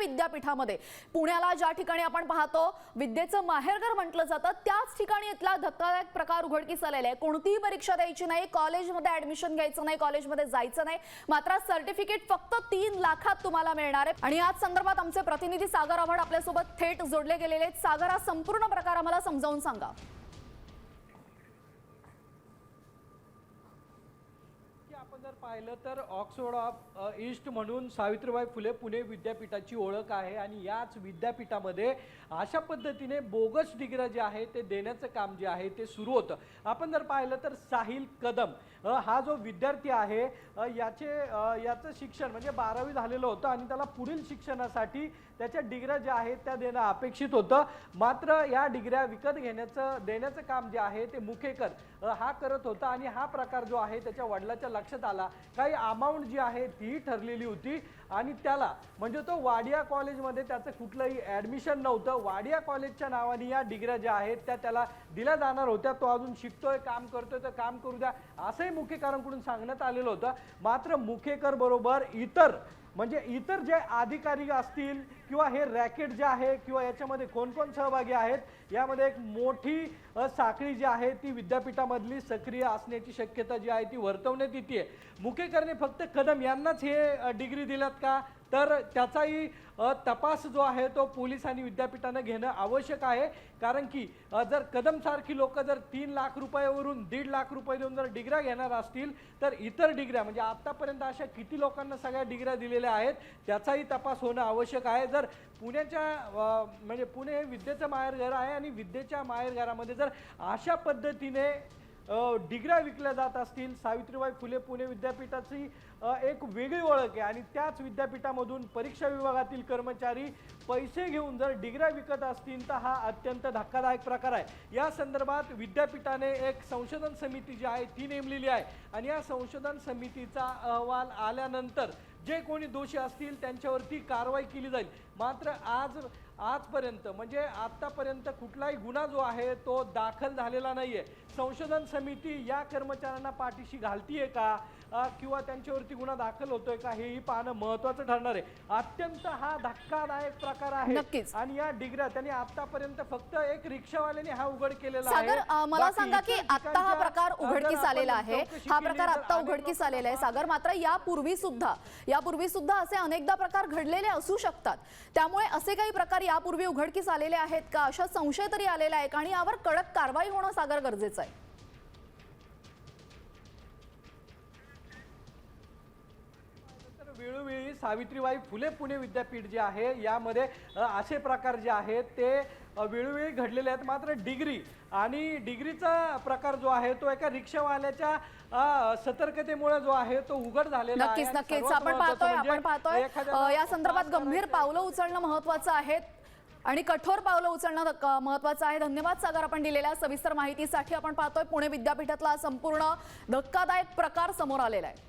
विद्यापीठामध्ये पुण्याला ज्या ठिकाणी आपण पाहतो विद्येचं माहेरघर म्हटलं जातं त्याच ठिकाणी इथला धक्कादायक प्रकार उघडकीस आलेला आहे। कोणतीही परीक्षा द्यायची नाही, कॉलेजमध्ये ऍडमिशन घ्यायचं नाही, कॉलेजमध्ये जायचं नाही, मात्र सर्टिफिकेट फक्त 3 लाखात तुम्हाला मिळणार आहे। आणि याच संदर्भात आमचे प्रतिनिधी सागर आव्हाड आपल्यासोबत थेट जोडले गेलेले आहेत। सागर, हा संपूर्ण प्रकार आम्हाला समजावून सांगा। आपण जर पाहिलं तर ऑक्सफोर्ड ऑफ ईस्ट म्हणून सावित्रीबाई फुले पुणे विद्यापीठाची ओळख आहे आणि याच विद्यापीठामध्ये अशा पद्धतीने बोगस डिग्री जे आहे ते देण्याचं काम जे आहे ते सुरू होतं। आपण जर पाहिलं तर साहिल कदम हा जो विद्यार्थी आहे याचं शिक्षण म्हणजे 12वी झालेलं होतं आणि त्याला पुढील शिक्षणासाठी त्याच्या डिग्र्या ज्या आहेत त्या देणं अपेक्षित होतं। मात्र या डिग्र्या विकत देण्याचं काम जे आहे ते मुखेकर हा करत होता आणि हा प्रकार जो आहे त्याच्या वडिलांच्या लक्षात आला। काही अमाऊंट जी आहे ती ठरलेली होती आणि त्याला म्हणजे तो वाडिया कॉलेजमध्ये त्याचं कुठलंही ॲडमिशन नव्हतं। वाडिया कॉलेजच्या नावाने या डिग्र्या ज्या आहेत त्या त्याला दिल्या जाणार होत्या। तो अजून शिकतोय, काम करतोय तर काम करू द्या असंही मुखेकरांकडून सांगण्यात आलेलं होतं। मात्र मुखेकर बरोबर इतर जे अधिकारी असतील किंवा हे रॅकेट जे आहे किंवा याच्यामध्ये कोण कोण सहभागी आहेत यामध्ये एक मोठी साखळी जी आहे ती विद्यापीठामधली सक्रिय असण्याची शक्यता जी आहे ती वर्तवण्यात येते। मुखेकरने फक्त कदम यांनाच हे डिग्री दिल्यात का, तर त्याचाही तपास जो आहे तो पोलीस आणि विद्यापीठाने घेणं आवश्यक आहे। कारण की जर कदम सारखी लोक जर 3 लाख रुपयावरून 1.5 लाख रुपये देऊन जर डिग्र्या घेणार असतील तर इतर डिग्र्या म्हणजे आतापर्यंत अशा किती लोकांना सगळ्या डिग्र्या दिलेल्या आहेत त्याचाही तपास होणं आवश्यक आहे। जर पुण्याच्या म्हणजे पुणे हे विद्येचं माहेरघर आहे आणि विद्येच्या माहेरघरामध्ये जर अशा पद्धतीने डिग्र्या विकल्या जात असतील, सावित्रीबाई फुले पुणे विद्यापीठाची एक वेगळी ओळख आहे आणि त्याच विद्यापीठामधून परीक्षा विभागातील कर्मचारी पैसे घेऊन जर डिग्र्या विकत असतील तर हा अत्यंत धक्कादायक प्रकार आहे। या संदर्भात विद्यापीठाने एक संशोधन समिती जी आहे ती नेमलेली आहे आणि या संशोधन समितीचा अहवाल आल्यानंतर जे कोणी दोषी असतील त्यांच्यावरती कारवाई केली जाईल। मात्र आजपर्यंत म्हणजे आतापर्यंत कुठलाही गुन्हा जो आहे तो दाखल झालेला नाहीये। संशोधन समिती या कर्मचाऱ्यांना पाठीशी घालतीये का किंवा त्यांच्यावरती गुन्हा दाखल होतोय का हेही पाहणं महत्त्वाचं ठरणार आहे। अत्यंत हा धक्कादायक प्रकार आहे आणि या डिग्र्या त्यांनी आतापर्यंत फक्त एक रिक्षावाल्याने हा उघड केलेला आहे। सागर, मला सांगा की आता हा प्रकार उघडकीस आलेला आहे, हा प्रकार आता उघडकीस आलेला आहे सागर, मात्र यापूर्वी सुद्धा असे अनेकदा प्रकार घडलेले असू शकतात। त्यामुळे असे काही प्रकार यापूर्वी उघडकीस आलेले आहेत का अशा संशय तरी आलेला आहे आणि यावर कडक कारवाई होणं सागर गरजेचं आहे। वेळोवेळी सावित्रीबाई फुले पुणे विद्यापीठ जे आहे यामध्ये असे प्रकार जे आहेत ते वेळोवेळी घडलेले आहेत। मात्र डिग्रीचा प्रकार जो आहे तो एका रिक्षावाल्याच्या सतर्कतेमुळे जो आहे तो उघड झालेला आहे। नक्कीच आपण पाहतोय या संदर्भात गंभीर पावलं उचलणं महत्त्वाचं आहे आणि कठोर पावलं उचलणं महत्त्वाचं आहे। धन्यवाद सागर, आपण दिलेल्या सविस्तर माहितीसाठी। आपण पाहतोय पुणे विद्यापीठातला संपूर्ण धक्कादायक प्रकार समोर आलेला आहे।